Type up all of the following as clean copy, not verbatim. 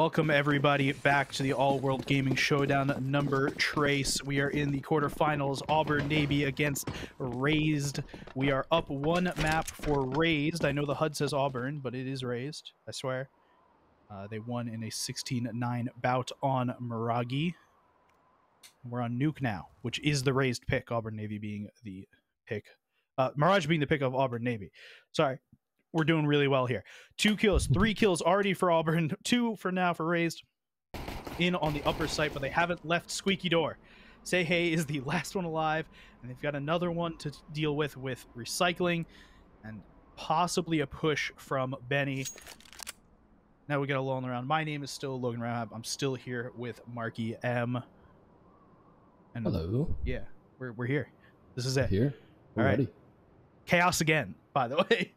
Welcome everybody back to the All-World Gaming Showdown number trace. We are in the quarterfinals, Auburn Navy against Razed. We are up one map for Razed. I know the HUD says Auburn, but it is Razed, I swear. They won in a 16-9 bout on Miragi. We're on Nuke now, which is the Razed pick, Auburn Navy being the pick. Mirage being the pick of Auburn Navy. Sorry. We're doing really well here. 2 kills, 3 kills already for Auburn, 2 for now for Razed. In on the upper site, but they haven't left Squeaky Door. Say Hey is the last one alive, and they've got another one to deal with recycling and possibly a push from Benny. Now we got a lone around. My name is still Logan Rahab. I'm still here with Marky M. And hello. Yeah, we're here. This is it. Here. We're ready. Chaos again, by the way.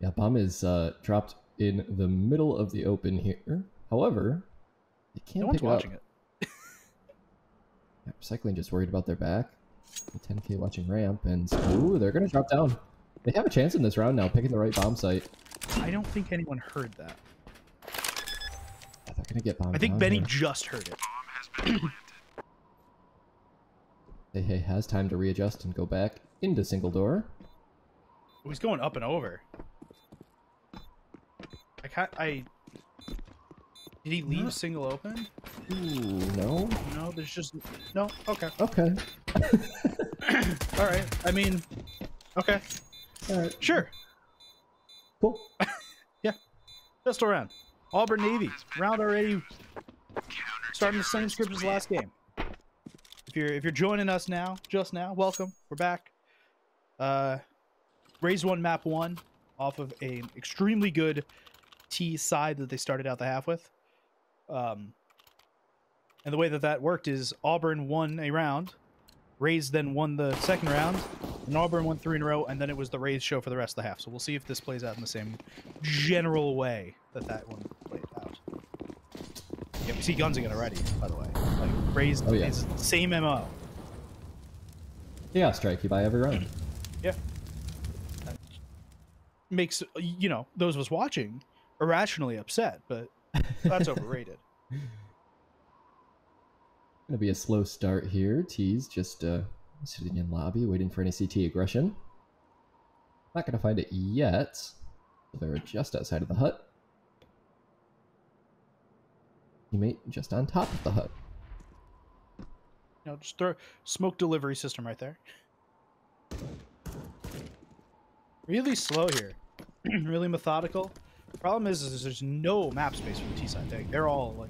Yeah, bomb is dropped in the middle of the open here. However, you can't pick it up. No one's watching it. Yeah, recycling just worried about their back. The 10K watching ramp, and ooh, they're gonna drop down. They have a chance in this round now, picking the right bomb site. I don't think anyone heard that. Yeah, they're gonna get bombed. I think Benny just heard it. Hey has time to readjust and go back into single door. Oh, he's going up and over. Did he leave single open? Ooh, no. No, there's just no. Okay. Okay. All right. I mean, okay. All right. Sure. Cool. Yeah. Just around. Auburn Navy round already. Starting the same script as last game. If you're joining us now, just now, welcome. We're back. Razed won map 1 off of an extremely good T side that they started out the half with. And the way that worked is Auburn won a round, Razed then won the second round, and Auburn won 3 in a row, and then it was the Razed show for the rest of the half. So we'll see if this plays out in the same general way that one played out. Yeah, we see guns again already, by the way. Like, Razed is the same MO. Yeah, strike you by every round. Yeah. That makes, you know, those of us watching irrationally upset, but that's overrated. Gonna be a slow start here. T's just sitting in lobby, waiting for any CT aggression. Not gonna find it yet. They're just outside of the hut. Teammate just on top of the hut. You know, just throw smoke delivery system right there. Really slow here. Really methodical. Problem is there's no map space for the T side. They're all like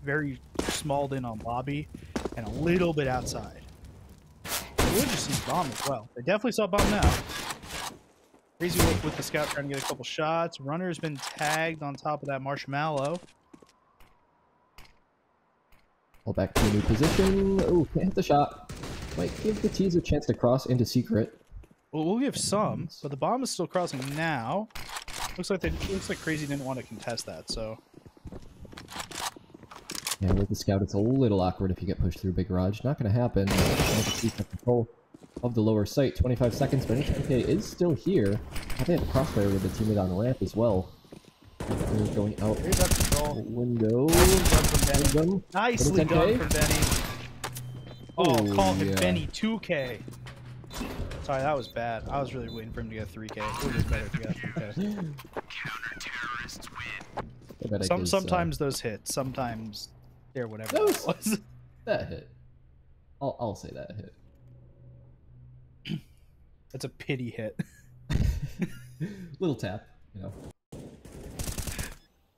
very smalled in on lobby and a little bit outside. They would just see bomb as well. They definitely saw bomb now. Crazy Wolf with the scout trying to get a couple shots. Runner's been tagged on top of that marshmallow. Pull back to a new position. Oh, can't hit the shot. Might give the T's a chance to cross into secret. Well, we'll give some, but the bomb is still crossing now. Looks like Crazy didn't want to contest that, so. Yeah, with the scout, it's a little awkward if you get pushed through big garage. Not going to happen. Control of the lower site. 25 seconds, but HK is still here. I think have crossfire with the teammate on the ramp as well. They're going out the window. Nicely done from Benny. Oh, call him Benny 2K. Sorry, that was bad. I was really waiting for him to get 3K. It would have been better if he got 3K. Sometimes those hit. Sometimes they're whatever that was. That hit. I'll say that hit. That's a pity hit. Little tap, you know.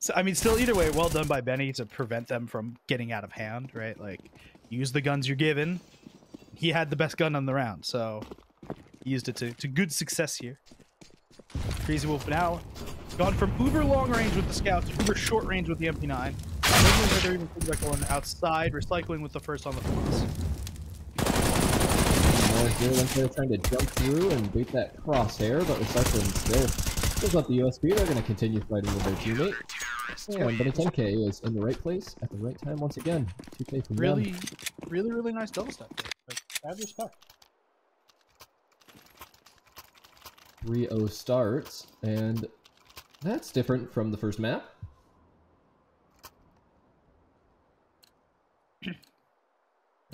So, I mean, still, either way, well done by Benny to prevent them from getting out of hand, right? Like, use the guns you're given. He had the best gun on the round, so he used it to good success here. Crazy Wolf now gone from uber long range with the scouts to uber short range with the MP9. They're even thinking about going outside, recycling with the first on the force. They're trying to jump through and beat that crosshair, but recycling still up the USB. They're going to continue fighting with their teammate. And but a 10K is in the right place at the right time once again. 2K from them. Really nice double step. Like, I have respect. 3-0 starts, and that's different from the first map.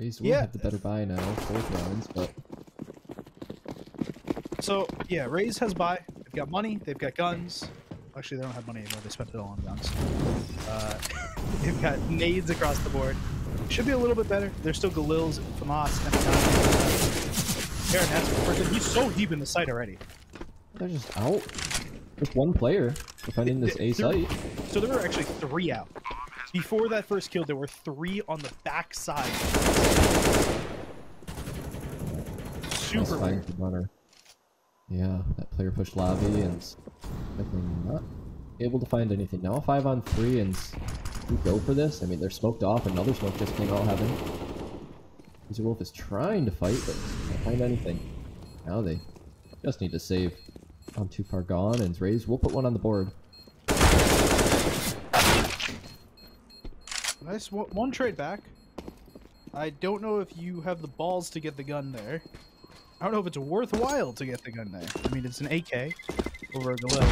Razed will have the better buy now, 4th rounds, but... So, yeah, Razed has buy. They've got money, they've got guns. Actually, they don't have money anymore, they spent it all on guns. They've got nades across the board. Should be a little bit better. There's still Galil's, FAMAS, and he's so deep in the site already. They're just out. Just one player defending this A site. So there were actually 3 out. Before that first kill, there were 3 on the back side. Super weird. Runner. Yeah, that player pushed lobby and definitely not able to find anything. Now 5-on-3 and we go for this. I mean, they're smoked off. Another smoke just came out heaven. Wolf is trying to fight, but can't find anything. Now they just need to save. On 2 par gone and Razed. We'll put one on the board. Nice one trade back. I don't know if you have the balls to get the gun there. I don't know if it's worthwhile to get the gun there. I mean, it's an AK over a Galil.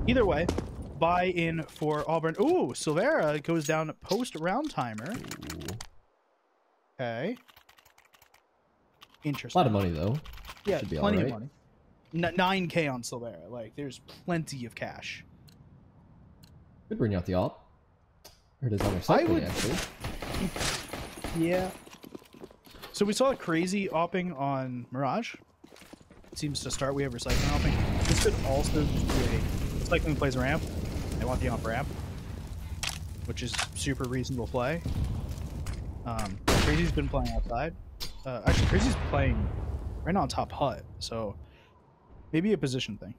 Either way, buy in for Auburn. Ooh, Silvera goes down post round timer. Ooh. Okay. Interesting. A lot of money though. Yeah, should be plenty right. of money. 9K on Silvera. Like, there's plenty of cash. Could bring out the op. Or it is on their side, actually. Yeah. So we saw a crazy opping on Mirage. It seems to start. We have recycling opping. This could also just be a recycling plays ramp. They want the op ramp, which is super reasonable play. Crazy's been playing outside. Actually, Crazy's playing right now on top hut, so maybe a position thing.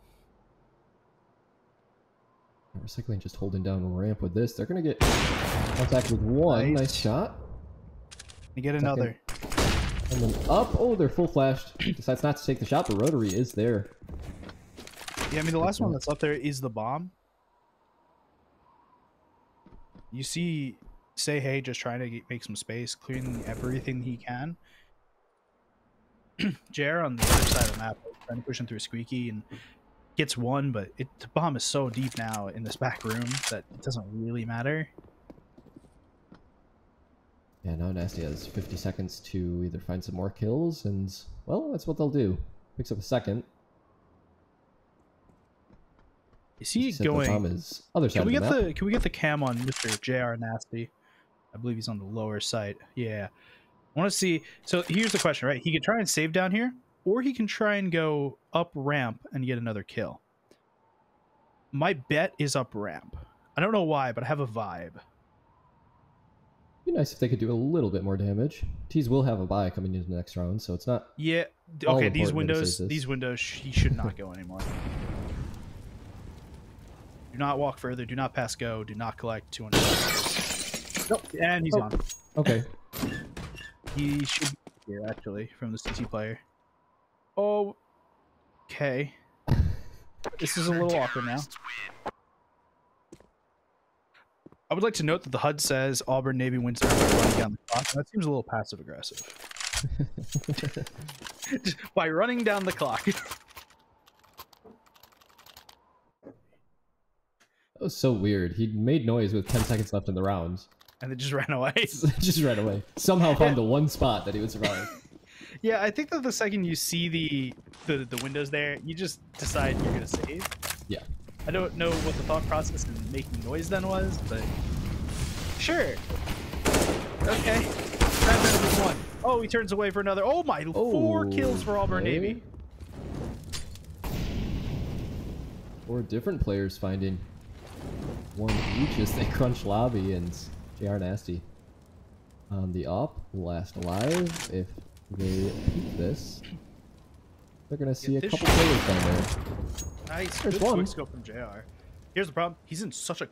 Recycling just holding down a ramp with this. They're gonna get contact with one. Nice shot. You get another. And then up. Oh, they're full flashed. Decides not to take the shot, but Rotary is there. Yeah, I mean, the last one that's up there is the bomb. You see Say Hey just trying to make some space, clearing everything he can. JR on the other side of the map, trying to push him through Squeaky and gets one, but the bomb is so deep now in this back room that it doesn't really matter. Yeah, now Nasty has 50 seconds to either find some more kills, and, well, that's what they'll do. Picks up a second. Is he going? Is other side can we of the get map. the? Can we get the cam on Mr. JR Nasty? I believe he's on the lower side. Yeah, I want to see. So here's the question, right? He could try and save down here, or he can try and go up ramp and get another kill. My bet is up ramp. I don't know why, but I have a vibe. Be nice if they could do a little bit more damage. Tees will have a buy coming into the next round, so it's not. Yeah. Okay. These windows. He should not go anymore. Do not walk further. Do not pass go. Do not collect 200. Nope. And he's gone. Okay. He should be here actually from the CT player. Oh. Okay. This is a little awkward now. I would like to note that the HUD says Auburn Navy wins by running down the clock. That seems a little passive aggressive. By running down the clock. That was so weird. He made noise with 10 seconds left in the round. And it just ran away. Just ran away. Somehow found the one spot that he would survive. Yeah, I think that the second you see the windows there, you just decide you're going to save. Yeah. I don't know what the thought process in making noise then was, but sure. Okay. That better than one. Oh, he turns away for another. Oh my, 4 kills for Auburn Navy. 4 different players finding one each as they crunch lobby, and JR Nasty on the op, last alive. If they peek this, they're going to see a couple players down there. Nice. There's Good one. quick scope from JR. Here's the problem. He's in such a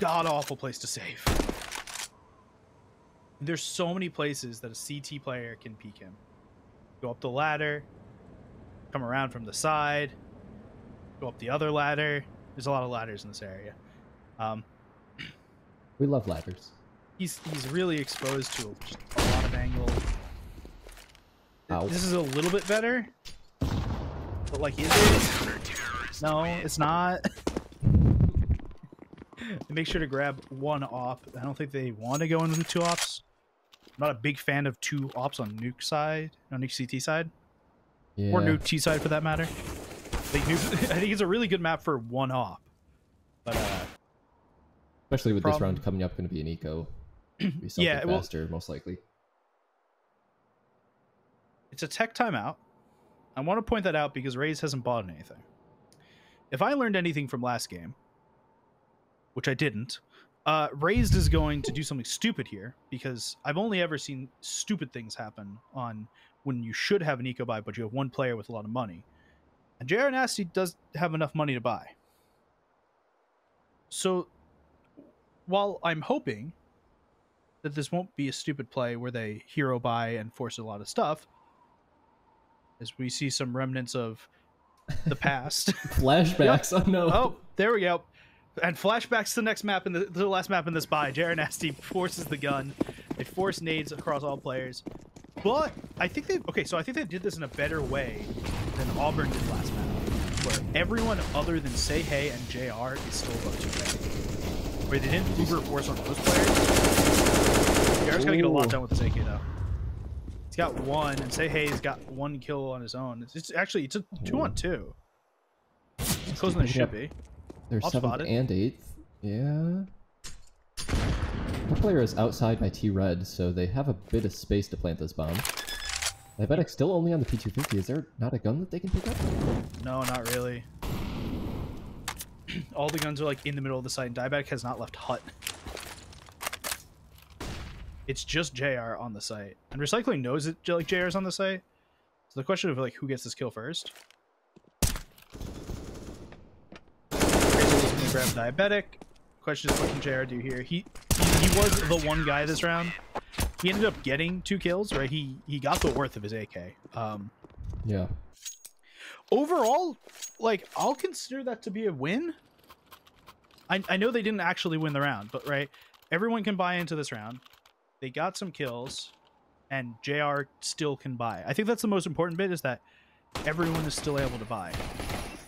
god-awful place to save. There's so many places that a CT player can peek him. Go up the ladder, come around from the side, go up the other ladder. There's a lot of ladders in this area. We love ladders. He's really exposed to just a lot of angles. Ow. This is a little bit better. But like, is it? No, it's not. Make sure to grab one op. I don't think they want to go in with 2 ops. I'm not a big fan of 2 ops on nuke side, on nuke CT side, or nuke T side for that matter. I think it's a really good map for 1 op, but especially with this round coming up, going to be an eco. Be something faster, most likely. It's a tech timeout. I want to point that out because Razed hasn't bought anything. If I learned anything from last game, which I didn't, Razed is going to do something stupid here, because I've only ever seen stupid things happen on when you should have an eco buy, but you have 1 player with a lot of money. And JR Nasty does have enough money to buy. So, while I'm hoping that this won't be a stupid play where they hero buy and force a lot of stuff, as we see some remnants of the past. Flashbacks. Yep. Oh no. Oh, there we go. And flashbacks to the next map in the last map in this buy. JR Nasty forces the gun. They force nades across all players. But I think they did this in a better way than Auburn did last map, where everyone other than Say Hey and JR is still above 2K. Where they didn't uber force on those players. JR's gonna get a lot done with this AK though. He's got 1, and Say Hey's got 1 kill on his own. It's a 2-on-2. It's closer than it should be. They're 7th and 8th. Yeah. The player is outside by T-Red, so they have a bit of space to plant this bomb. Diabetic still only on the P250. Is there not a gun that they can pick up? No, not really. All the guns are like in the middle of the site, and Diabetic has not left hut. It's just JR on the site. And Recycling knows that like JR's on the site. So the question of like who gets this kill first. Razed's gonna grab Diabetic. Question is what can JR do here? He was the 1 guy this round. He ended up getting 2 kills, right? He got the worth of his AK. Yeah. Overall, like, I'll consider that to be a win. I know they didn't actually win the round, but right, everyone can buy into this round. They got some kills, and JR still can buy. I think that's the most important bit, is that everyone is still able to buy.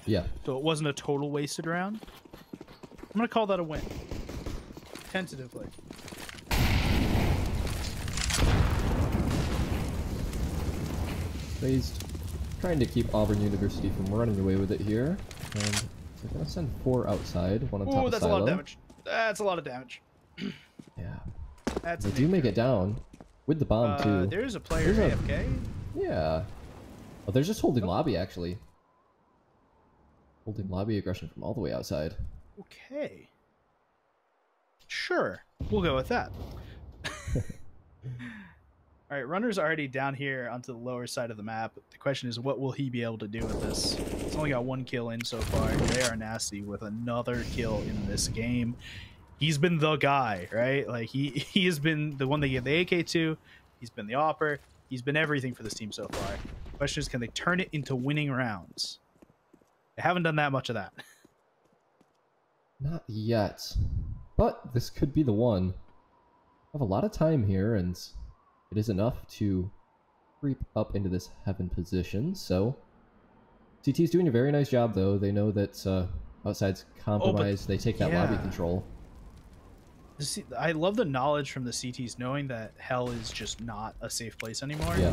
Yeah. So it wasn't a total wasted round. I'm going to call that a win. Tentatively. Razed trying to keep Auburn University from running away with it here. And they're going to send 4 outside, 1 on top of that's silo. A lot of damage. That's a lot of damage. Yeah. That's they do make it down with the bomb too. There's a player AFK. Yeah. Oh, they're just holding lobby actually. Holding lobby aggression from all the way outside. Okay. Sure. We'll go with that. All right, Runner's already down here onto the lower side of the map. The question is, what will he be able to do with this? He's only got 1 kill in so far. They are nasty with another kill in this game. He's been the guy, right? Like he has been the one they give the AK to. He's been the opper. He's been everything for this team so far. The question is, can they turn it into winning rounds? They haven't done that much of that. Not yet. But this could be the one. I have a lot of time here, and it is enough to creep up into this heaven position. So CT's doing a very nice job, though. They know that outside's compromised. They take that lobby control. I love the knowledge from the CTs, knowing that hell is just not a safe place anymore. Yeah.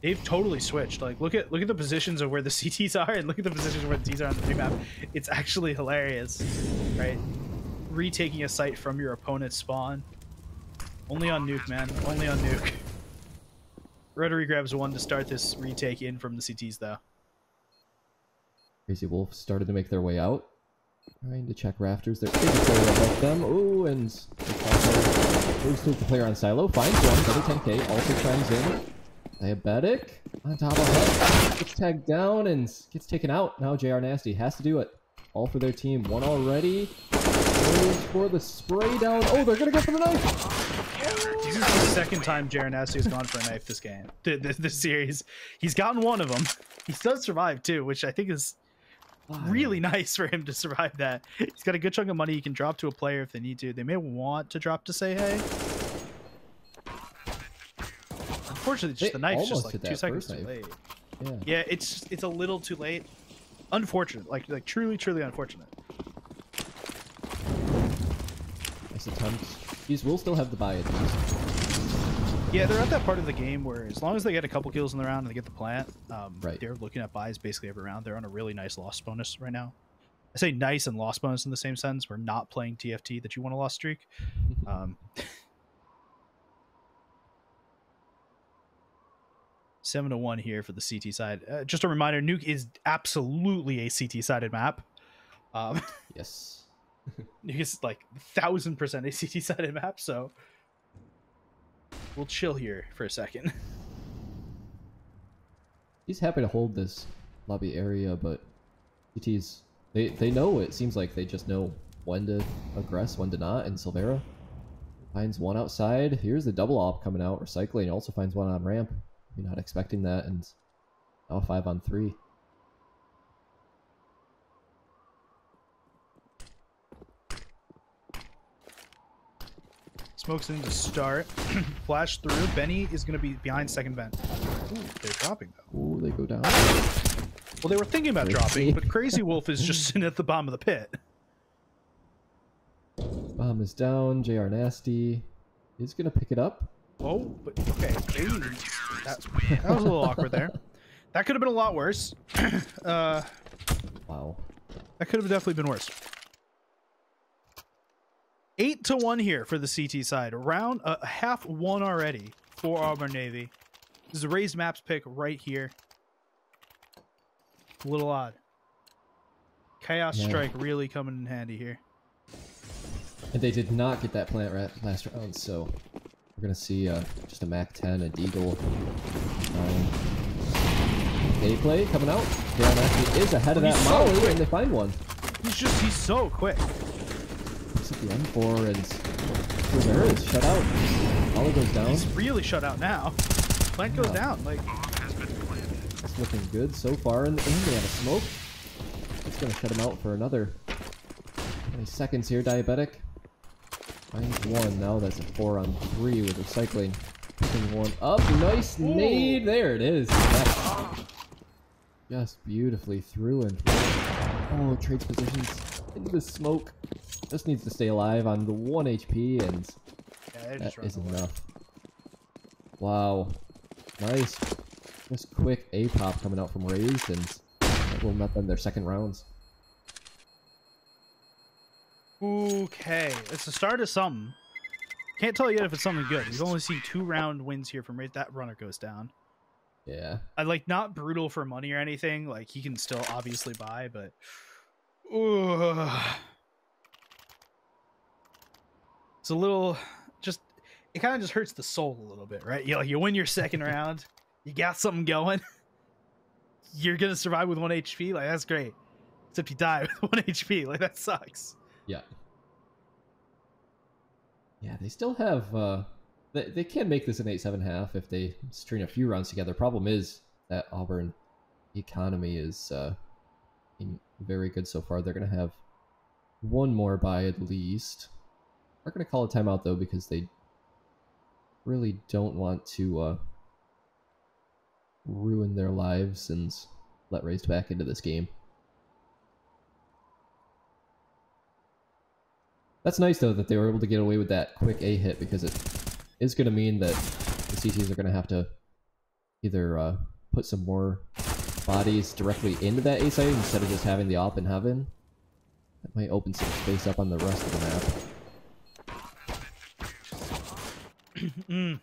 They've totally switched. Like, look at the positions of where the CTs are, and look at the positions where the Ts are on the remap. It's actually hilarious, right? Retaking a site from your opponent's spawn. Only on nuke, man. Only on nuke. Rotary grabs 1 to start this retake in from the CTs, though. Crazy Wolf started to make their way out. Trying to check rafters. There is a player above them. Oh, and goes to the player on silo. Finds one. Another 10k. Also chimes in. Diabetic on top of it. Gets tagged down and gets taken out. Now JR Nasty has to do it. All for their team. 1 already. Goes for the spray down. Oh, they're going to go for the knife. This is the 2nd time JR Nasty has gone for a knife this game. This series. He's gotten 1 of them. He does survive, too, which I think is really nice for him to survive that. He's got a good chunk of money he can drop to a player if they need to. They may want to drop to Say Hey. Unfortunately, just the knife's just like 2 seconds too late. Yeah, it's a little too late. Unfortunate, like truly unfortunate. this attempt. These will still have the buy at least. Yeah, they're at that part of the game where as long as they get a couple kills in the round and they get the plant, Right. they're looking at buys basically every round. They're on a really nice loss bonus right now. I say nice and loss bonus in the same sense. We're not playing TFT that you want a loss streak. 7-1 here for the CT side. Just a reminder, Nuke is absolutely a CT sided map. Yes. Nuke is like 1000% a CT sided map, so we'll chill here for a second. He's happy to hold this lobby area, but CT's they know, it seems like they just know when to aggress, when to not, and Silvera finds one outside. Here's the double op coming out. Recycling also finds one on ramp. You're not expecting that, and now 5-on-3. Smokes in to start. Flash through. Benny is going to be behind second vent. Ooh, they're dropping though. Ooh, they go down. Well, they were thinking about dropping, but Crazy Wolf is just sitting at the bottom of the pit. Bomb is down. JR Nasty is going to pick it up. Oh, but okay. That was a little awkward there. That could have been a lot worse. Wow. That could have definitely been worse. 8-1 here for the CT side. Round half won already for Auburn Navy. This is a Razed maps pick right here. A little odd. Chaos Strike really coming in handy here. And they did not get that plant last round, so we're going to see just a Mac 10, a Deagle. Gameplay coming out. Darren actually is ahead of that Molly, and they find one. He's so quick. Looks at the M4, and Silvera is shut out. Molly goes down. He's really shut out now. Plant goes down. Like, it's looking good so far, and they have a smoke. It's going to shut him out for another 20 seconds here. Diabetic finds one. Now that's a 4-on-3 with Recycling. Picking one up. Nice nade. There it is. Just beautifully through and oh, trades positions into the smoke. Just needs to stay alive on the 1 HP, and that is enough. Wow. Nice. Just quick A-pop coming out from Razed, and that will net them their second rounds. Okay. It's the start of something. Can't tell yet if it's something good. We've only seen 2-round wins here from Razed. That runner goes down. Yeah. I like not brutal for money or anything. Like he can still obviously buy, but it's a little just it kind of just hurts the soul a little bit, right? You win your second round, you got something going. You're gonna survive with 1 HP, like that's great. Except you die with 1 HP, like that sucks. Yeah. Yeah, they still have they can make this an 8-7 if they string a few rounds together. Problem is that Auburn economy is very good so far. They're going to have one more buy at least. They're going to call a timeout though because they really don't want to ruin their lives and let Razed back into this game. That's nice though that they were able to get away with that quick A hit, because it is going to mean that the CTs are going to have to either put some more bodies directly into that A site instead of just having the op in heaven. That might open some space up on the rest of the map.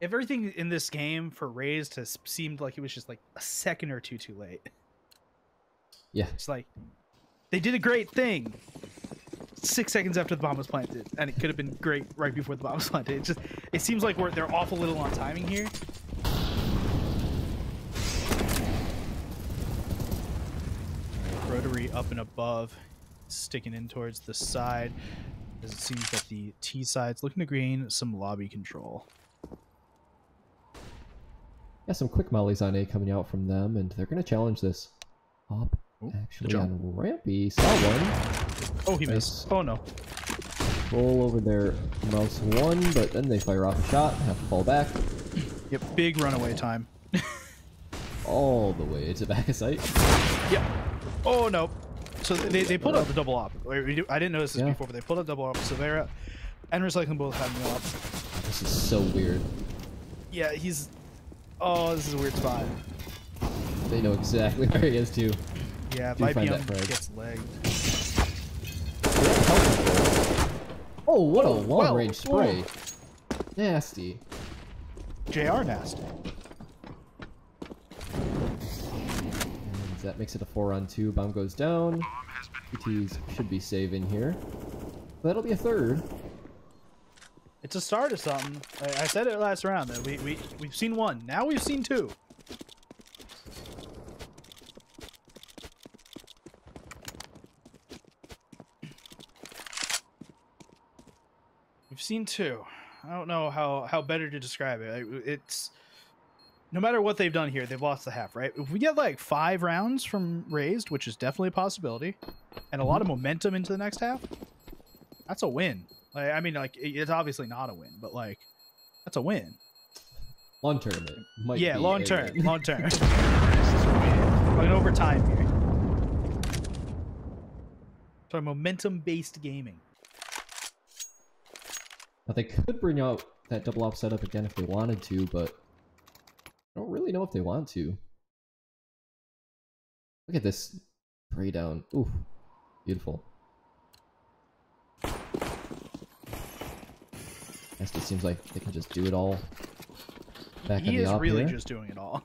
Everything in this game for Razed has seemed like it was just like a second or two too late. Yeah. It's like they did a great thing 6 seconds after the bomb was planted, and it could have been great right before the bomb was planted. It seems like they're off a little on timing here. Rotary up and above, sticking in towards the side, as it seems that the T side's looking to gain some lobby control. Yeah, some quick mollies on A coming out from them, and they're going to challenge this. Op actually on Rampy. Saw one. Oh, he missed. Oh, no. Roll over their mouse one, but then they fire off a shot, have to fall back. Yep, big runaway time. All the way to back of sight. Yep. Oh, no. So they pulled out the double op. I didn't notice this before, but they pulled out double op. Silvera And recycling both have no up. This is so weird. Yeah, he's. Oh, this is a weird spot. They know exactly where he is too. Yeah, Do find that Vipium frag. gets legged. Oh, what a long-range spray. Whoa. Nasty. JR nasty. And that makes it a 4-on-2. Bomb goes down. PTs should be saving here. That'll be a third. It's a start of something. I said it last round that we've seen one. Now we've seen two. We've seen two. I don't know how better to describe it. It's no matter what they've done here, they've lost the half, right? If we get like 5 rounds from Razed, which is definitely a possibility, and a lot of momentum into the next half, that's a win. Like, I mean, like, it's obviously not a win, but like, that's a win. Long term, it might be long a term, win. long term. Like over time here. So momentum-based gaming. Now they could bring out that double op setup again if they wanted to, but I don't really know if they want to. Look at this spray down. Ooh, beautiful. It seems like they can just do it all. Back He on the is op really here. just doing it all.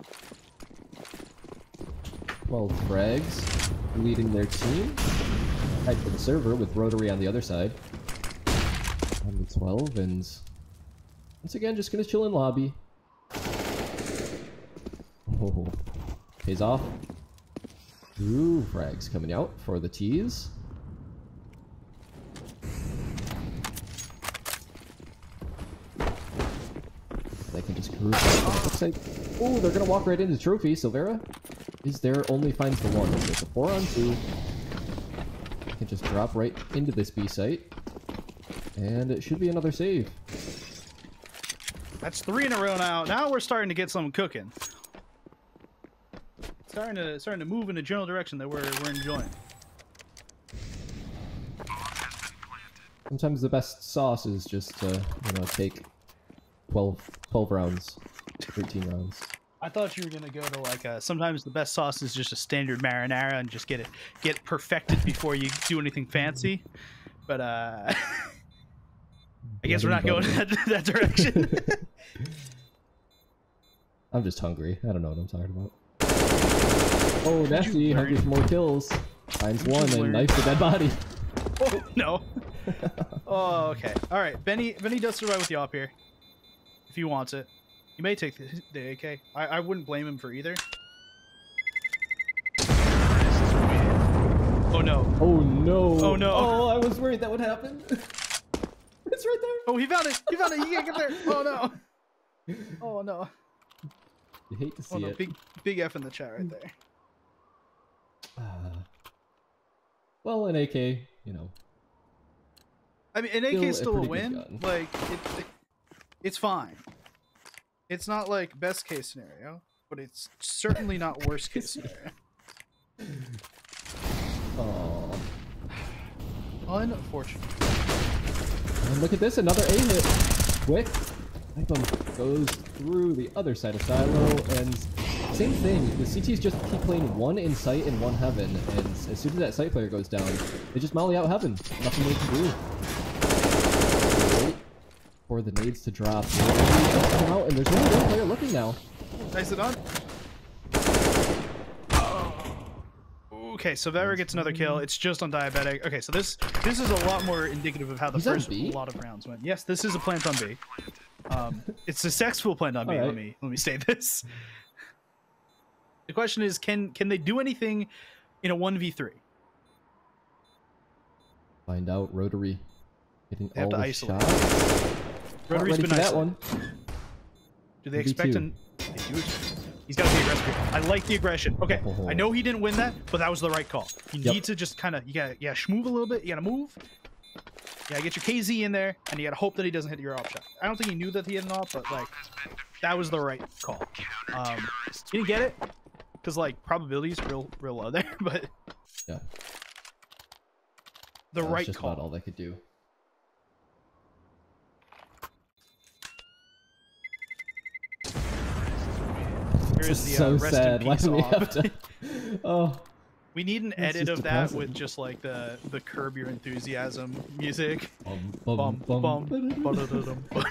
12 frags leading their team. Tied for the server with Rotary on the other side. On the 12, and once again, just gonna chill in lobby. Oh, pays off. Ooh, frags coming out for the tees. They can just cruise. Looks like, oh, they're gonna walk right into the trophy. Silvera is there, only finds the one. It's a 4-on-2. They can just drop right into this B site. And it should be another save. That's 3 in a row now. Now we're starting to get something cooking. Starting to move in a general direction that we're enjoying. Sometimes the best sauce is just to, you know, take 12 rounds, 13 rounds. I thought you were gonna go to like sometimes the best sauce is just a standard marinara and just get perfected before you do anything fancy. But I guess we're not going that direction. I'm just hungry. I don't know what I'm talking about. Oh, nasty! Hungry for more kills. Finds one and knifes the dead body. Oh no! Oh, okay. All right. Benny does survive with the op here. If he wants it, he may take the AK. I wouldn't blame him for either. Oh no! Oh no! Oh no! Oh, I was worried that would happen. It's right there. Oh, he found it! He found it! He can't get there! Oh no! Oh no! You hate to see it. Big F in the chat right there. Well, an AK, you know. I mean, an AK is still a pretty win. good gun. Like, it's fine. It's not like best case scenario, but it's certainly not worst case scenario. Oh. Unfortunate. And look at this, another A hit. Quick. Snipem goes through the other side of Silo, and same thing. The CTs just keep playing one in sight and one heaven, and as soon as that sight player goes down, they just molly out heaven. Nothing they can do. Wait for the nades to drop. Come out, and there's only one player looking now. Nice it on. Okay, so Vera gets another kill. It's just on diabetic. Okay, so this is a lot more indicative of how the first lot of rounds went. Yes, this is a plant on B. It's a successful plant on B. Right. Let me say this. The question is, can they do anything in a 1v3? Find out. Rotary getting They have all to the isolate. shots. Rotary's Ready been for that isolated. one. Do they expect an? They do. He's got to be aggressive here. I like the aggression. Okay, I know he didn't win that, but that was the right call. You need to just kind of, you gotta schmoove a little bit. You gotta move. Yeah, get your KZ in there, and you gotta hope that he doesn't hit your op shot. I don't think he knew that he had an op, but like, that was the right call. He didn't get it because like probabilities real low there, but yeah, the right just call. about all they could do. Here's is the, so rest in sad. Why peace, do we Ob. have to? Oh, We need an That's edit just of that depressing. with just like the Curb Your Enthusiasm music. bum, Bum, bum, ba-da-da-dum. Oh,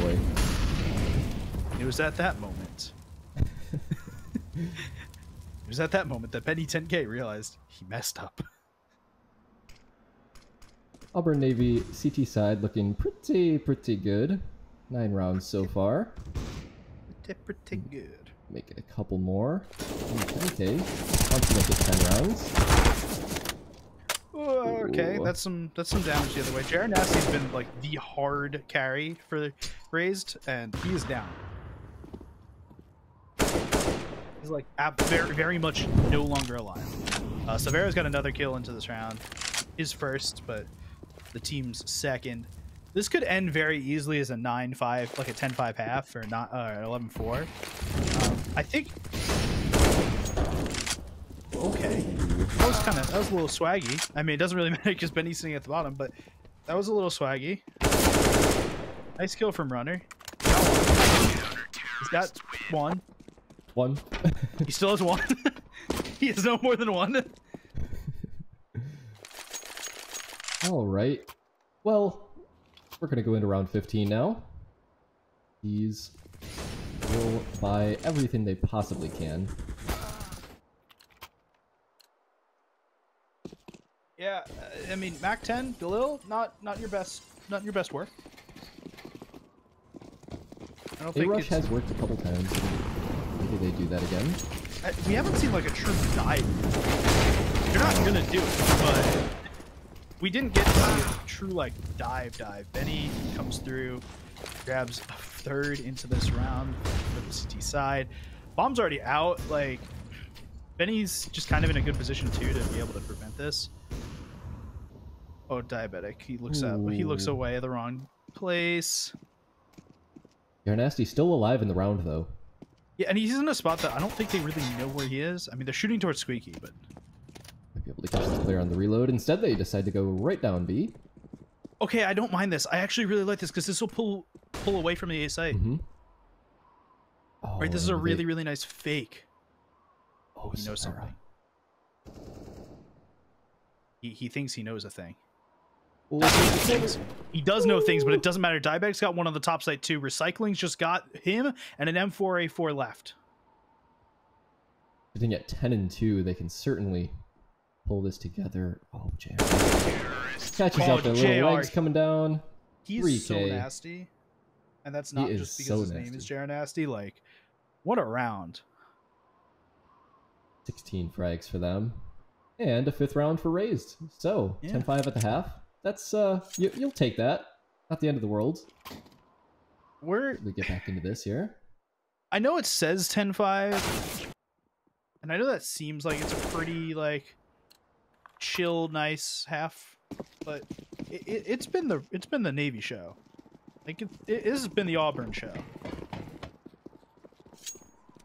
boy. It was at that moment. It was at that moment that Benny 10K realized he messed up. Auburn Navy CT side looking pretty good. 9 rounds so far. Pretty good. Make it a couple more. 10K. Wants to make it 10 rounds. Oh, okay, Ooh. that's some damage the other way. Jared Nasty's been like the hard carry for Razed, and he is down. He's like very much no longer alive. Severa's got another kill into this round. His first, but the team's second. This could end very easily as a 9-5, like a 10-5 half, or not 11-4. I think. Okay, that was a little swaggy. I mean, it doesn't really matter because Benny's sitting at the bottom, but that was a little swaggy. Nice kill from Runner. He's got one. One. He still has one. He has no more than one. All right. Well, we're gonna go into round 15 now. These will buy everything they possibly can. Yeah, I mean, Mac 10, Galil, not your best work. I don't think A-Rush has worked a couple times. Maybe they do that again. We haven't seen like a true dive. You're not gonna do it, but we didn't get to see a true like dive. Benny comes through, grabs a third into this round for the CT side. Bomb's already out. Like Benny's just kind of in a good position too to be able to prevent this. Oh, diabetic. He looks up. He looks away the wrong place. Yarnasty's still alive in the round though. Yeah, and he's in a spot that I don't think they really know where he is. I mean, they're shooting towards Squeaky, but Might be able to catch the player on the reload. Instead, they decide to go right down B. okay, I don't mind this. I actually really like this because this will pull away from the A site. Oh, Right, this is a really nice fake. Oh, He knows something. He thinks he knows a thing. He does know things, but it doesn't matter. Diabetic's got one on the top site too. Recycling's just got him and an M4A4 left. Sitting at 10 and 2, they can certainly pull this together. Oh, JR. Catches out their little legs coming down. He's 3K. so nasty. And that's not just because his name is Jared Nasty. Like, what a round. 16 frags for them. And a 5th round for Razed. So, 10-5 at the half. That's, you'll take that. Not the end of the world. We get back into this here. I know it says 10-5. And I know that seems like it's a pretty, like, chill, nice half. But it's been the Navy show. Like, this has been the Auburn show.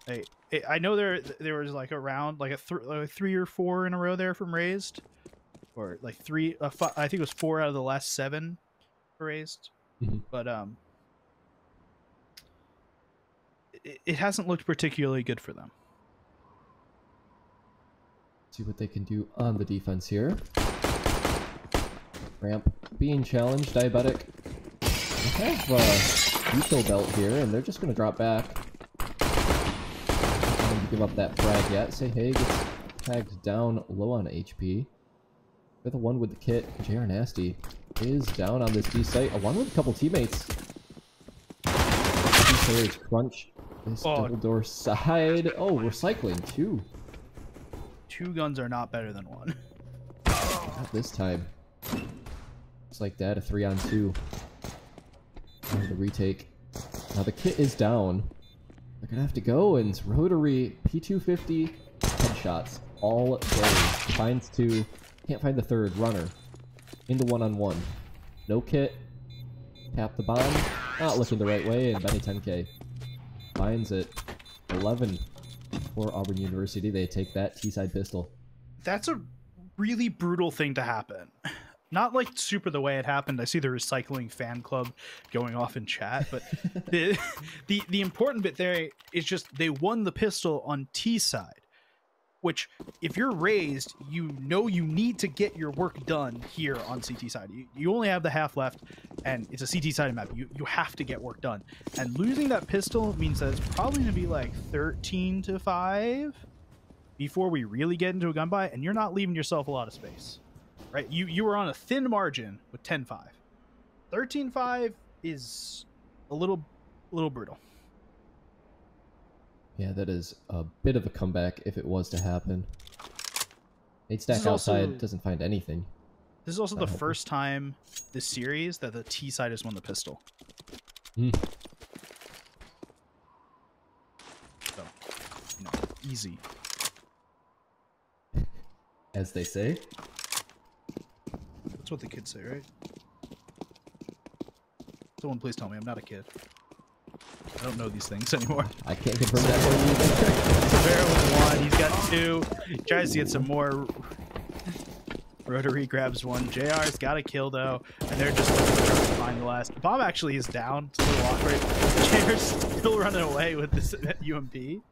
Hey, I know there was like a round, like a 3 or 4 in a row there from Razed, or like 3. I think it was 4 out of the last 7 for Razed, but it hasn't looked particularly good for them. See what they can do on the defense here. Ramp being challenged, Diabetic. They have a eco belt here, and they're just going to drop back. Give up that frag yet. Say hey gets tagged down low on HP. With a 1 with the kit, JR Nasty is down on this B site. A 1 with a couple teammates. 2 players crunch this double door side. Oh, recycling 2. 2 guns are not better than 1. Not this time. Looks like that, a 3-on-2. And the retake. Now the kit is down. They're gonna have to go, and it's rotary P250 headshots all day. Finds 2, can't find the 3rd. Runner into 1-on-1. No kit. Tap the bomb. Not looking the right way, and Benny 10K finds it. 11 for Auburn University. They take that T-side pistol. That's a really brutal thing to happen. Not like super the way it happened. I see the recycling fan club going off in chat, but the important bit there is just they won the pistol on T side, which if you're Razed, you know you need to get your work done here on CT side. You only have the half left, and it's a CT side map. You have to get work done, and losing that pistol means that it's probably going to be like 13-5 before we really get into a gun buy, and you're not leaving yourself a lot of space. Right, you were on a thin margin with 10-5. 13-5 is a little brutal. Yeah, that is a bit of a comeback if it was to happen. 8 stack outside doesn't find anything. This is also the first time this series that the T side has won the pistol. Mm. So, you know, easy. As they say. That's what the kids say, right? Someone please tell me I'm not a kid. I don't know these things anymore. I can't confirm that for you either. Severo with 1. He's got 2. He tries to get some more. Rotary grabs 1. JR's got a kill though, and they're just looking to try to find the last. The bomb actually is down. It's a little awkward. JR's still running away with this UMP.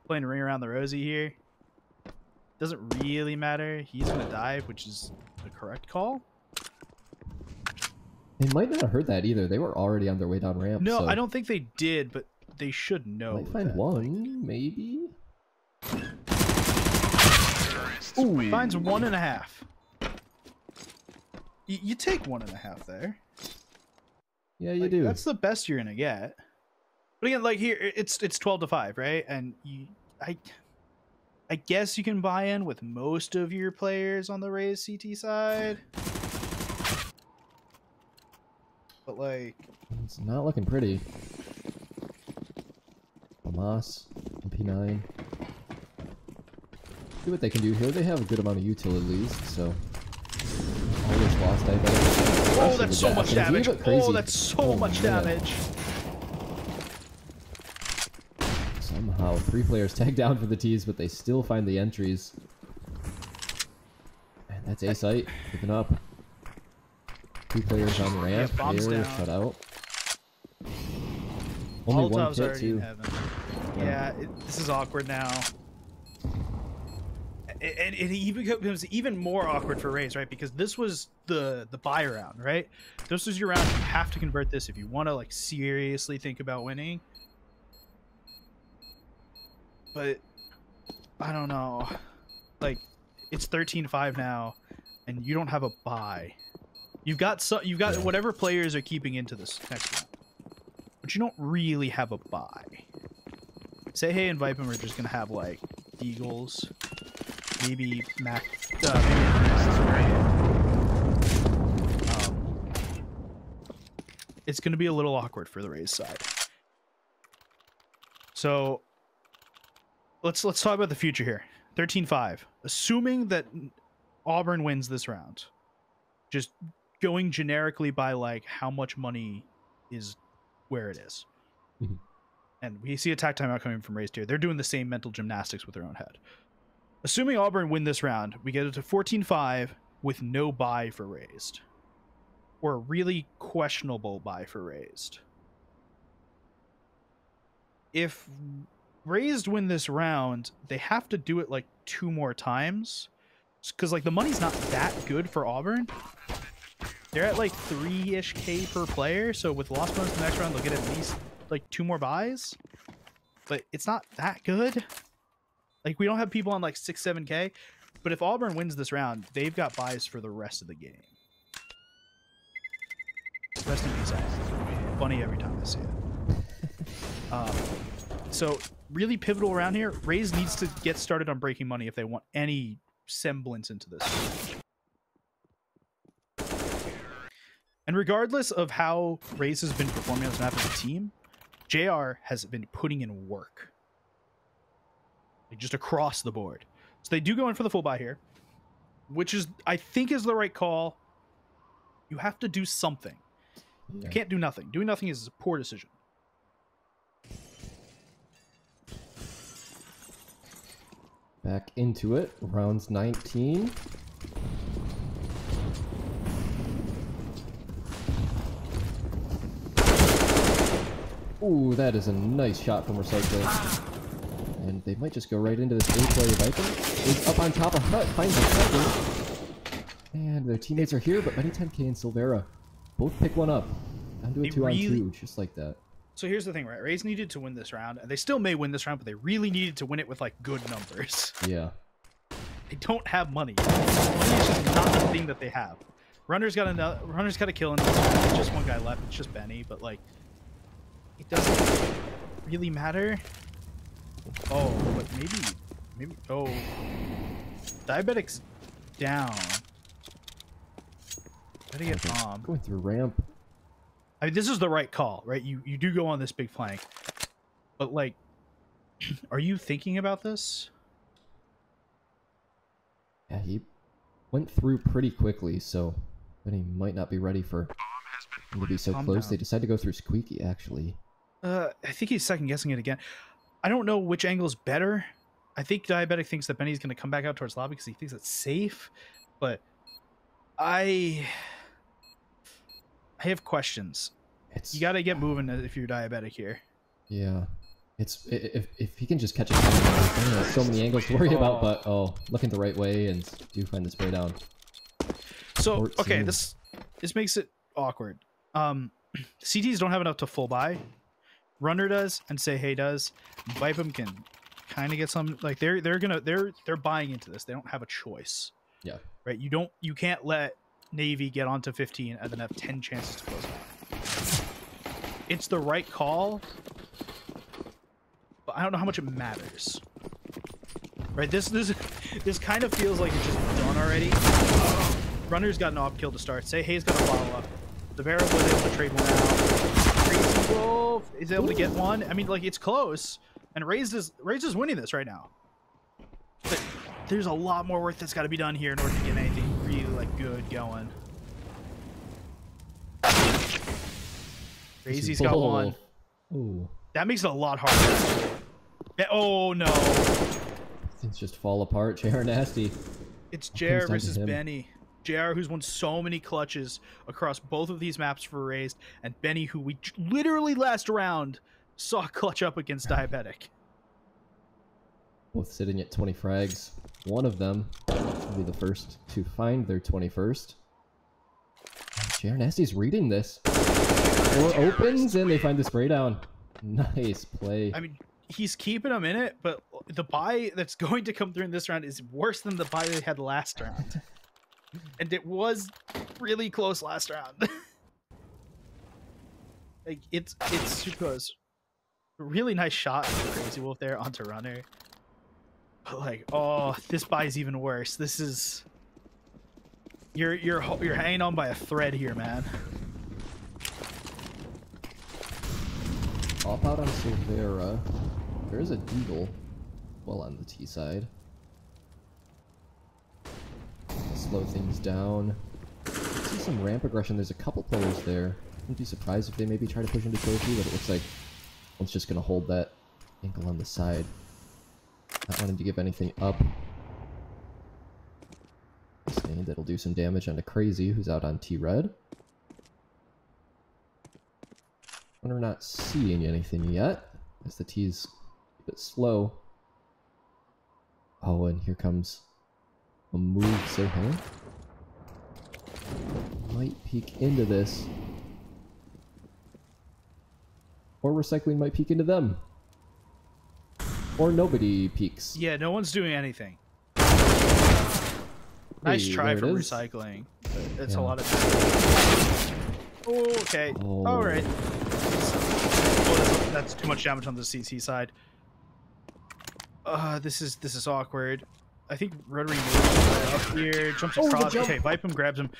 Playing a ring around the rosy here. Doesn't really matter. He's gonna dive, which is the correct call. They might not have heard that either. They were already on their way down ramp. No, so I don't think they did, but they should know. might find that. one, maybe. Ooh, finds 1.5. You take 1.5 there. Yeah, you like, do. That's the best you're gonna get. But again, like here, it's 12-5, right? And I guess you can buy in with most of your players on the Razed CT side. But like, it's not looking pretty. Hamas, MP9. See what they can do here. They have a good amount of util at least, so. Always lost, I bet. Oh, that's so much damage. Oh, that's so much damage. Somehow, 3 players tag down for the T's, but they still find the entries. And that's A-Site, picking up. 2 players on ramp, they're shut out. Only one kit too. Yeah, this is awkward now. It even becomes even more awkward for Razed, right? Because this was the buy round, right? This was your round. You have to convert this if you want to like seriously think about winning. But I don't know. Like it's 13-5 now, and you don't have a buy. You've got whatever players are keeping into this next round, but you don't really have a buy. Say hey and Viper are just gonna have like Eagles, maybe Mac. It's gonna be a little awkward for the Razed side. So let's talk about the future here. 13-5. Assuming that Auburn wins this round, just going generically by like how much money is where it is. Mm-hmm. And we see attack timeout coming from Razed here. They're doing the same mental gymnastics with their own head. Assuming Auburn win this round, we get it to 14-5 with no buy for Razed. Or a really questionable buy for Razed. If Razed win this round, they have to do it like 2 more times. Because like the money's not that good for Auburn. They're at like 3-ish K per player, so with loss bonus the next round, they'll get at least like 2 more buys. But it's not that good. Like we don't have people on like 6-7K. But if Auburn wins this round, they've got buys for the rest of the game. Rest in peace, Auburn. Funny every time I see it. So really pivotal around here. Razed needs to get started on breaking money if they want any semblance into this. And regardless of how Razed has been performing on this map as a team, JR has been putting in work. Like just across the board. So they do go in for the full buy here, which is, I think, is the right call. You have to do something. Yeah. You can't do nothing. Doing nothing is a poor decision. Back into it. Rounds 19. Ooh, that is a nice shot from Recycling. And they might just go right into this A-play. Viper is up on top of Hut, finds a second. And their teammates are here, but Benny 10K and Silvera both pick one up. Down to a 2-on-2, just like that. So here's the thing, right? Raze needed to win this round, and they still may win this round, but they really needed to win it with, like, good numbers. Yeah. They don't have money. Money is just not the thing that they have. Runner's got a kill in this round. There's just one guy left. It's just Benny, but, like, it doesn't really matter. Oh, but maybe. Oh, Diabetic's down. Gotta get bomb. Going through ramp. I mean, this is the right call, right? You do go on this big flank, but like, are you thinking about this? Yeah, he went through pretty quickly, so Benny might not be ready for him to be so close. Down. They decided to go through Squeaky, actually. I think he's second guessing it again. I don't know which angle is better. I think Diabetic thinks that Benny's going to come back out towards lobby because he thinks it's safe, but I have questions. You got to get moving if you're Diabetic here. Yeah. It's if he can just catch it, there's so many angles to worry about, but looking the right way and do find the spray down. So 14. okay, this makes it awkward. CTs don't have enough to full buy. Runner does, and Say Hey does. Vipem can kind of get some, like they're buying into this. They don't have a choice. Yeah. Right. You can't let Navy get onto 15 and then have 10 chances to close out. It's the right call, but I don't know how much it matters. Right? This kind of feels like it's just done already. Runner's got an off kill to start. Say Hey's got a follow up. The Vera was able to trade one out. Crazy Wolf is able to get one. I mean, like, it's close. And Razed is winning this right now. But there's a lot more work that's got to be done here in order to get anything really, like, good going. Crazy's got one. Ooh. That makes it a lot harder. Oh, no. Things just fall apart. JR Nasty. It's JR versus Benny. JR, who's won so many clutches across both of these maps for Razed, and Benny, who we literally last round saw clutch up against Diabetic. Both sitting at 20 frags. One of them will be the first to find their 21st. JR Nasty's reading this. Door opens and they find the spray down. Nice play. I mean, he's keeping them in it, but the buy that's going to come through in this round is worse than the buy they had last round. And it was really close last round. Like, it's super close. Really nice shot from Crazy Wolf there onto Runner. But like, oh, this buy's even worse. This is you're hanging on by a thread here, man. Pop out on Silvera. There is a Deagle well on the T side. Slow things down. See some ramp aggression. There's a couple players there. Wouldn't be surprised if they maybe try to push into trophy, but it looks like one's just gonna hold that ankle on the side. Not wanting to give anything up. Saying that'll do some damage onto Crazy, who's out on T-Red. We're not seeing anything yet, as the T's a bit slow. Oh, and here comes a move, Say Hey. Might peek into this. Or Recycling might peek into them. Or nobody peeks. Yeah, no one's doing anything. Nice try for Recycling. It's a lot of... Oh, okay. Oh. Alright. Oh, that's too much damage on the CC side. This is awkward. I think Rotary moves up here, jumps across. Okay, Vipem grabs him.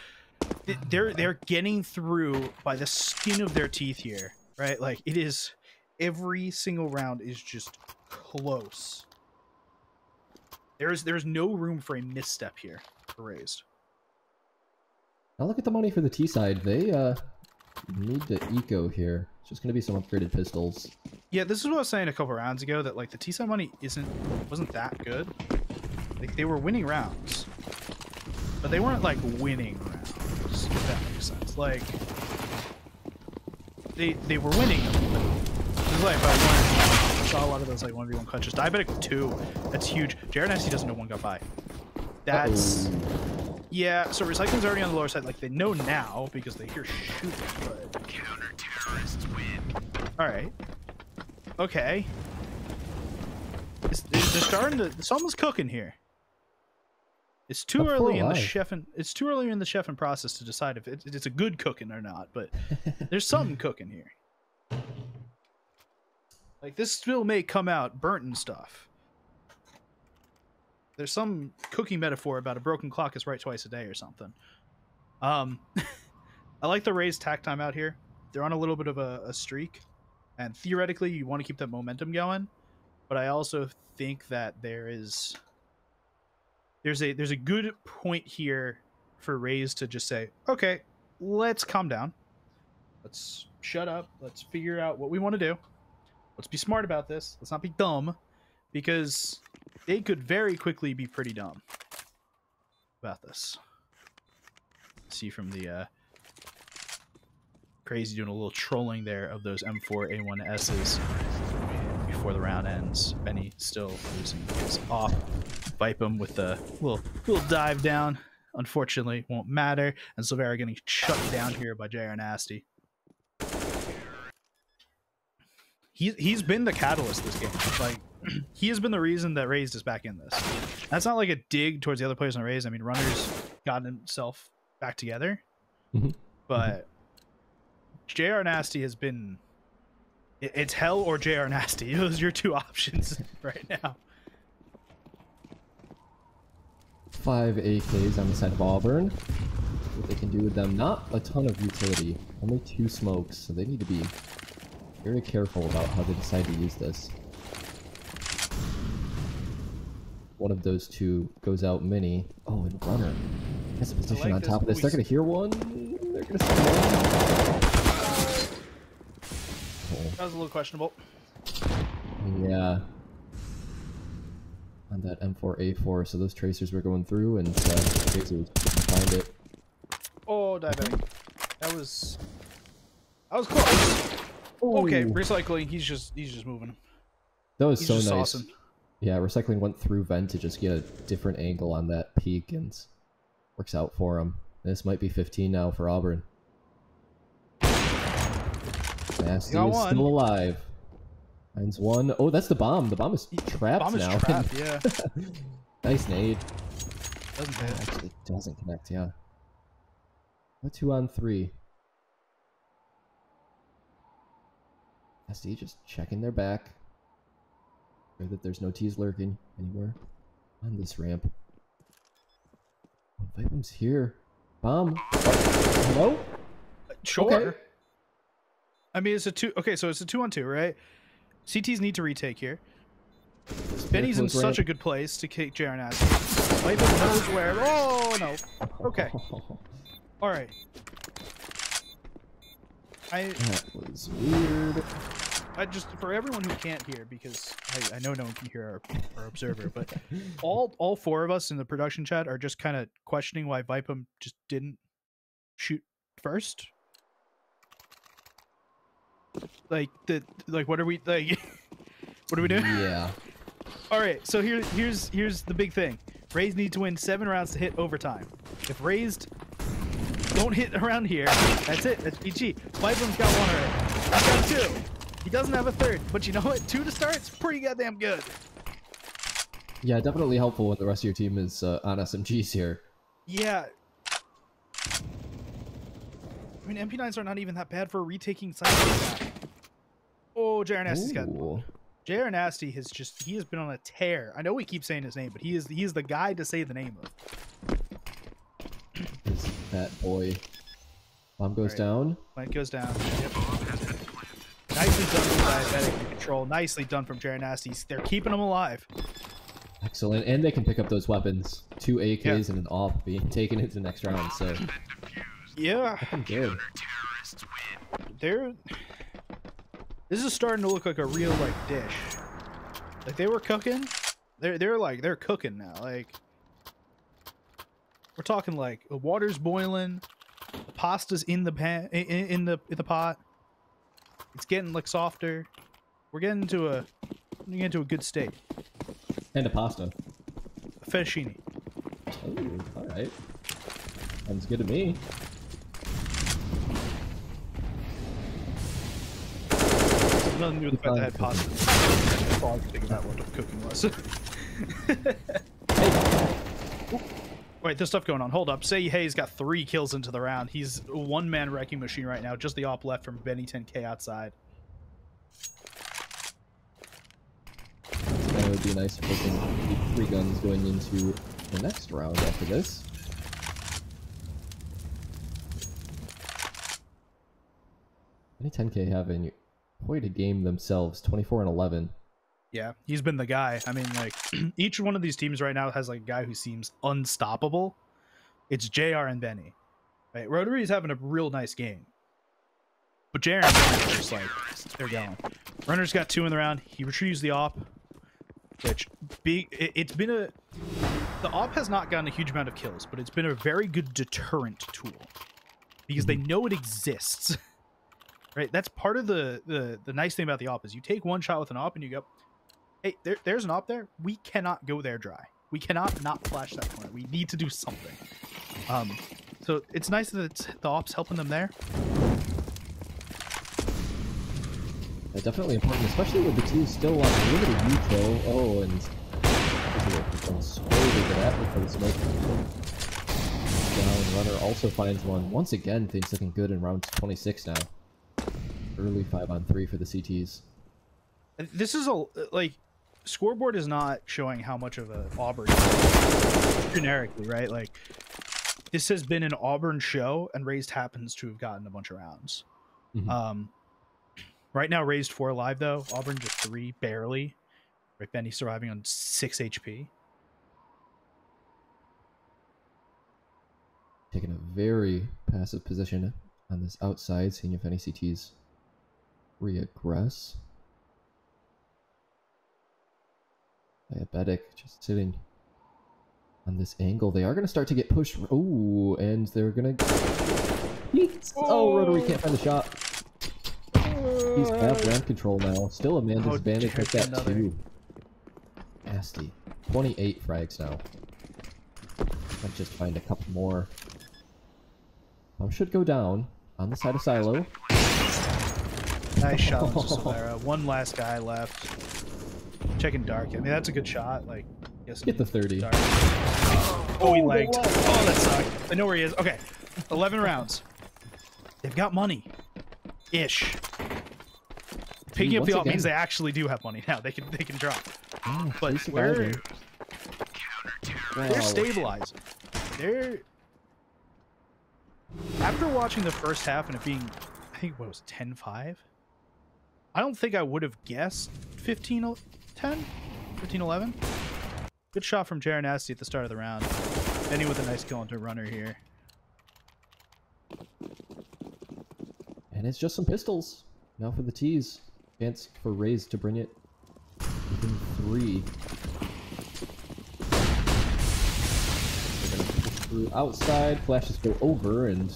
They're getting through by the skin of their teeth here, right? Like, it is... Every single round is just close. There's no room for a misstep here for Razed. Now look at the money for the T side. They need to eco here. It's just gonna be some upgraded pistols. Yeah, this is what I was saying a couple rounds ago, that like the T side money wasn't that good. Like, they were winning rounds, but they weren't like winning rounds, if that makes sense. Like, they were winning them, but There's like I saw a lot of those like 1v1 clutches. Diabetic 2, that's huge. Jared Nasty doesn't know one got by. That's yeah. So recycling's already on the lower side. Like they know now because they hear shooting. But counter terrorists win. All right. Okay. They're starting to. Someone's cooking here. It's too early in the chefing. It's too early in the chefing process to decide if it's a good cooking or not. But there's something cooking here. Like this still may come out burnt and stuff. There's some cooking metaphor about a broken clock is right twice a day or something. I like the Razed tack time out here. They're on a little bit of a streak, and theoretically you want to keep that momentum going. But I also think that there's a good point here for Razed to just say, okay, let's calm down. Let's shut up. Let's figure out what we want to do. Let's be smart about this. Let's not be dumb, because they could very quickly be pretty dumb about this. See from the Crazy doing a little trolling there of those M4A1Ss before the round ends. Benny still losing his off. Vipe him with the little dive down. Unfortunately, won't matter. And Silvera getting shut down here by JR Nasty. He's been the catalyst this game. Like, he has been the reason that Razed is back in this. That's not like a dig towards the other players on Razed. I mean, Runner's gotten himself back together. But JR Nasty has been... It's hell or JR Nasty. Those are your two options right now. 5 AKs on the side of Auburn. What they can do with them, not a ton of utility. Only 2 smokes, so they need to be very careful about how they decide to use this. One of those 2 goes out mini. Oh, and Runner has a position on top of this. They're going to hear one. They're going to see one. That was a little questionable. Yeah. On that M4A4, so those tracers were going through, and tracers couldn't find it. Oh, diabetic. That was close. Ooh. Okay, recycling. He's just moving. That was he's so just nice. Awesome. Yeah, recycling went through vent to just get a different angle on that peak, and works out for him. This might be 15 now for Auburn. Nasty is still alive. Finds one. Oh, that's the bomb. The bomb is trapped bomb is now. Trapped, yeah. Nice nade. Doesn't hit. Actually, doesn't connect, yeah. 2 on 3. Nasty just checking their back. Sure that there's no T's lurking anywhere on this ramp. Oh, Vipum's here. Bomb. Hello? Sure. Okay. I mean, it's a 2. Okay, so it's a 2 on 2, right? CTs need to retake here. Benny's in such a good place to kick JR Nasty. Vipum knows where. Oh, no. Okay. All right. That was weird. I just, for everyone who can't hear, because I know no one can hear our observer, but all 4 of us in the production chat are just kind of questioning why Vipum just didn't shoot first. Like what are we like? What are we doing? Yeah. All right, so here's the big thing. Razed need to win 7 rounds to hit overtime. If Razed don't hit around here, that's it. That's GG. Vipum's got 1 already. He's got 2. He doesn't have a 3rd, but you know what? 2 to start, it's pretty goddamn good. Yeah, definitely helpful when the rest of your team is on SMGs here. Yeah. I mean, MP9s are not even that bad for retaking sites like that. Oh, JR Nasty's got one. JR Nasty has been on a tear. I know we keep saying his name, but he is the guy to say the name of. This fat boy. Bomb goes down. Plant goes down. Yep. Nicely done from Diabetic Control. Nicely done from JR Nasty. They're keeping him alive. Excellent. And they can pick up those weapons. 2 AKs and an AWP being taken into the next round, so... Yeah. Good. This is starting to look like a real dish. Like they were cooking. They're cooking now. Like we're talking like the water's boiling, the pasta's in the pan in the pot. It's getting softer. We're getting into a good state. And a pasta. Fettuccine. Oh, all right. Sounds good to me. Nothing to do with the fact that I had pasta. That's all I can think about what cooking was. Wait, there's stuff going on. Hold up. Say Hayes got 3 kills into the round. He's a one-man wrecking machine right now. Just the op left from Benny 10K outside. That would be nice if we can keep 3 guns going into the next round after this. Benny 10K having quite a game themselves, 24-11. Yeah, he's been the guy. I mean, like, each one of these teams right now has like a guy who seems unstoppable. It's JR and Benny. Right? Rotary is having a real nice game. But JR and Benny are just like, they're going. Runner's got 2 in the round. He retrieves the op, which it's been a... The op has not gotten a huge amount of kills, but it's been a very good deterrent tool. Because they know it exists. Right? That's part of the nice thing about the op is you take one shot with an op and you go, hey, there's an op there. We cannot go there dry. We cannot not flash that corner. We need to do something. So it's nice that the op's helping them there. Yeah, definitely important, especially with the 2 still on limited U-kill. Oh, and slowly get at me for the smoke. Down, Runner also finds one. Once again, things looking good in round 26 now. Early 5-on-3 for the CTs. This is like scoreboard is not showing how much of a Auburn generically, right? Like this has been an Auburn show, and Razed happens to have gotten a bunch of rounds. Mm-hmm. Right now, Razed 4 alive though. Auburn just 3 barely. Right, Benny surviving on 6 HP. Taking a very passive position on this outside, seeing if any CTs reaggress. Diabetic just sitting on this angle. They are going to start to get pushed. Oh, and they're going to... Oh, Rotary can't find the shot. He's got ramp control now. Still a man disadvantage with that too. Nasty. 28 frags now. Might just find a couple more. Should go down on the side of Silo. Nice shot on Solera. One last guy left. Checking dark. I mean, that's a good shot. Like, get the 30. Dark. Oh, he lagged. Oh, that sucked. I know where he is. Okay, 11 rounds. They've got money, ish. Picking up the op means they actually do have money now. They can drop. Oh, but they're stabilizing. They're after watching the first half and it being, I think what was it, 10-5? I don't think I would have guessed 15-10, 15-11. Good shot from Jared Nasty at the start of the round. Benny with a nice kill into Runner here. And it's just some pistols now for the T's. Chance for Razed to bring it within 3. They're gonna push through outside. Flashes go over and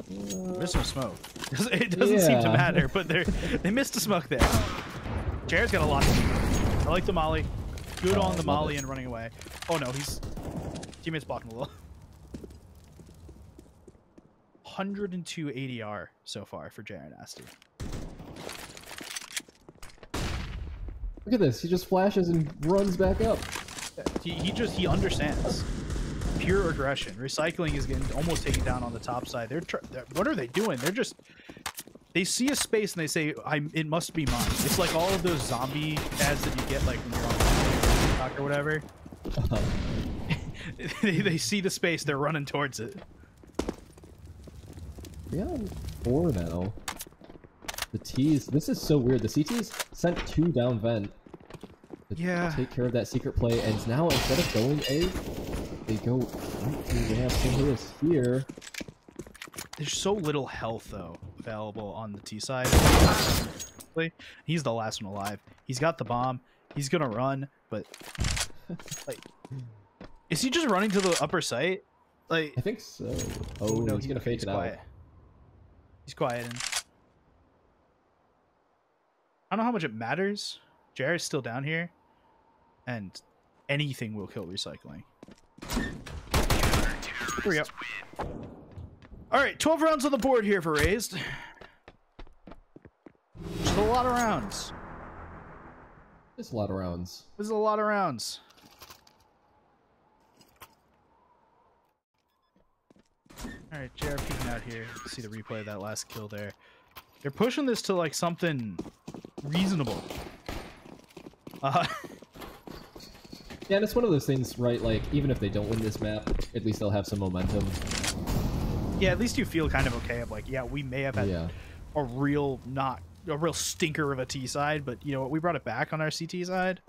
there's some smoke. It doesn't seem to matter, but they missed a smoke there. Jared's got a lot to do. I like the molly. Good on the molly and running away. Oh no, teammates blocking the wall. 102 ADR so far for Jared Nasty. Look at this. He just flashes and runs back up. He understands. Pure aggression. Recycling is getting almost taken down on the top side. What are they doing? They see a space and they say, it must be mine. It's like all of those zombie ads that you get like when you're on TikTok or whatever. They see the space, they're running towards it. Yeah, 4 now. The T's, this is so weird. The CT's sent 2 down vent to take care of that secret play, and now instead of going A, they go right to ramp. Lewis here. There's so little health though available on the T side. He's the last one alive. He's got the bomb. He's gonna run, but like, is he just running to the upper site? Like, I think so. Oh no, he's gonna fake it out. He's quiet. I don't know how much it matters. JR is still down here, and anything will kill recycling. Here we go. All right, 12 rounds on the board here for Razed. Which is a lot of rounds. It's a lot of rounds. This is a lot of rounds. All right, JR peeking out here. See the replay of that last kill there. They're pushing this to like something reasonable. Yeah, and it's one of those things, right? Like, even if they don't win this map, at least they'll have some momentum. Yeah, at least you feel kind of okay of like, yeah, we may have had a real stinker of a T side, but you know what? We brought it back on our CT side.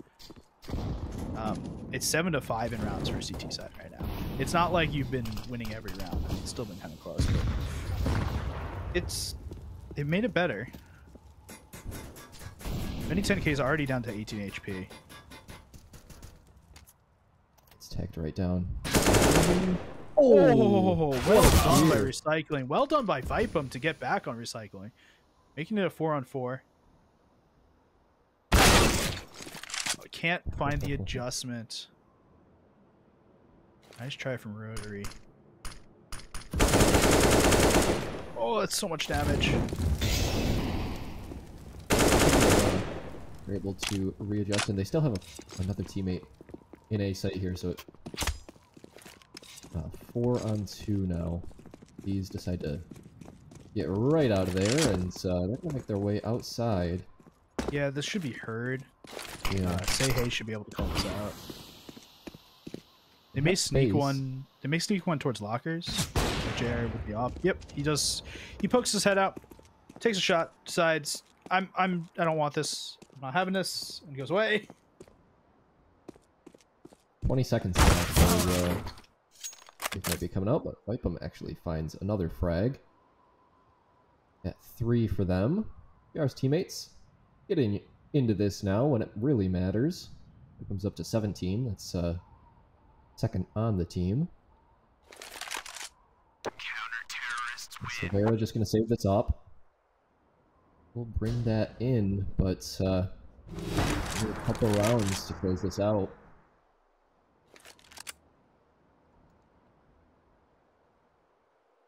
It's 7-5 in rounds for CT side right now. It's not like you've been winning every round. It's still been kind of close, but it made it better. Mini 10K is already down to 18 HP. It's tagged right down. Oh, well done by recycling. Well done by Vipum to get back on recycling. Making it a 4-on-4. I can't find the adjustment. Nice try from Rotary. Oh, that's so much damage. They're able to readjust, and they still have another teammate in A site here, so 4-on-2 now. These decide to get right out of there, and they're gonna make their way outside. Yeah, this should be heard. Yeah. Say Hey should be able to call this out. They may sneak one. They may sneak one towards lockers. JR would be off. Yep, he does. He pokes his head out, takes a shot, decides I don't want this. I'm not having this, and goes away. 20 seconds left. It might be coming out, but Vipum actually finds another frag. At 3 for them. JR's teammates getting into this now when it really matters. It comes up to 17. That's second on the team. Severa just going to save this up. We'll bring that in, but a couple rounds to close this out.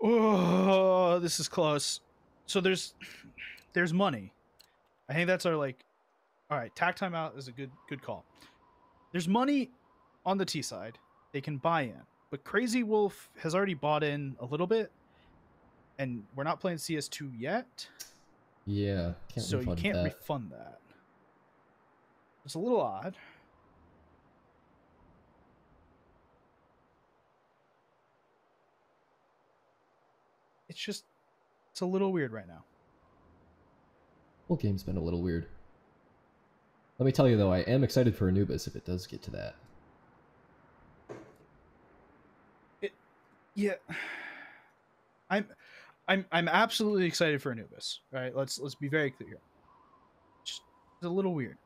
Oh, this is close. So there's money. I think that's our like. All right, tack timeout is a good call. There's money on the T side. They can buy in, but Crazy Wolf has already bought in a little bit, and we're not playing CS2 yet. Yeah, so you can't refund that. It's a little odd. It's a little weird right now. Whole game's been a little weird. Let me tell you though, I am excited for Anubis if it does get to that. Yeah. I'm absolutely excited for Anubis. Right? Let's be very clear. It's a little weird.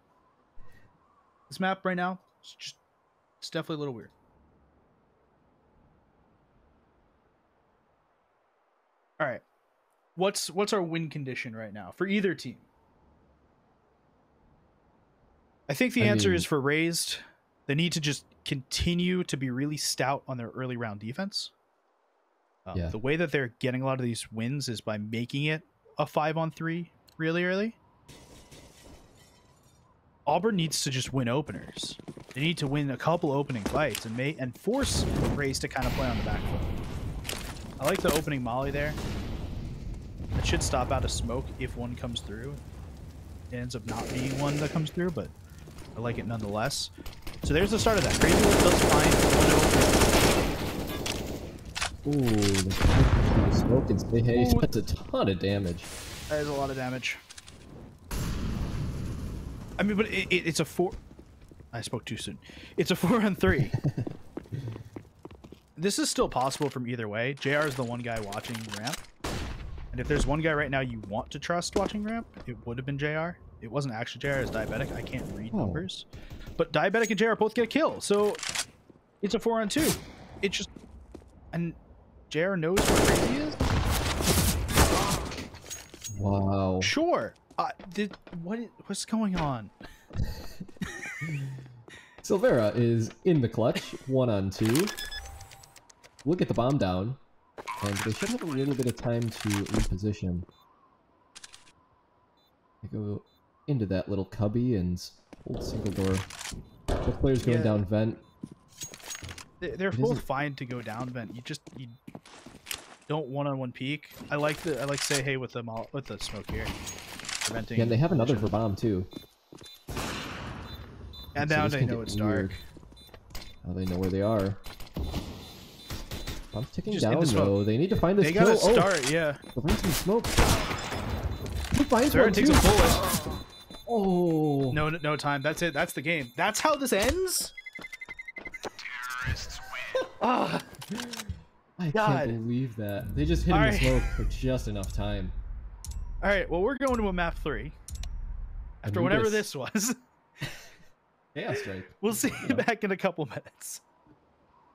This map right now, it's definitely a little weird. All right. What's our win condition right now for either team? I think the answer is for Razed. They need to just continue to be really stout on their early round defense. The way that they're getting a lot of these wins is by making it a 5-on-3 really early. Auburn needs to just win openers. They need to win a couple opening fights and force Razed to kind of play on the back foot. I like the opening molly there. That should stop out a smoke if one comes through. It ends up not being one that comes through, but I like it nonetheless. So there's the start of that. Crazy Wolf does find one opening. Ooh, the smoke and Say Hey. That's a ton of damage. That is a lot of damage. I mean, but it's a 4... I spoke too soon. It's a 4-on-3. This is still possible from either way. JR is the one guy watching ramp. And if there's one guy right now you want to trust watching ramp, it would have been JR. It wasn't actually JR, it's Diabetic. I can't read numbers. But Diabetic and JR both get a kill. So it's a 4-on-2. It's just... And JR knows where Crazy is? Wow. Sure. What's going on? Silvera is in the clutch, 1-on-2. We'll get the bomb down, and they should have a little bit of time to reposition. They go into that little cubby and hold single door. Both players going down vent. They're both fine to go down vent. You don't one-on-one peek. I like say hey with the smoke here. Preventing. Yeah, and they have another for bomb too. And now they know it's dark. Now they know where they are. Bomb's ticking down the though. They need to find this They kill. gotta start, yeah. The range some smoke. He finds one takes too. a bullet. Oh. No time. That's it. That's the game. That's how this ends? Ah. I can't believe that. They just hit him in the smoke for just enough time. Alright, well we're going to a map 3. After whatever this was. Yeah, strike. We'll see you back in a couple minutes.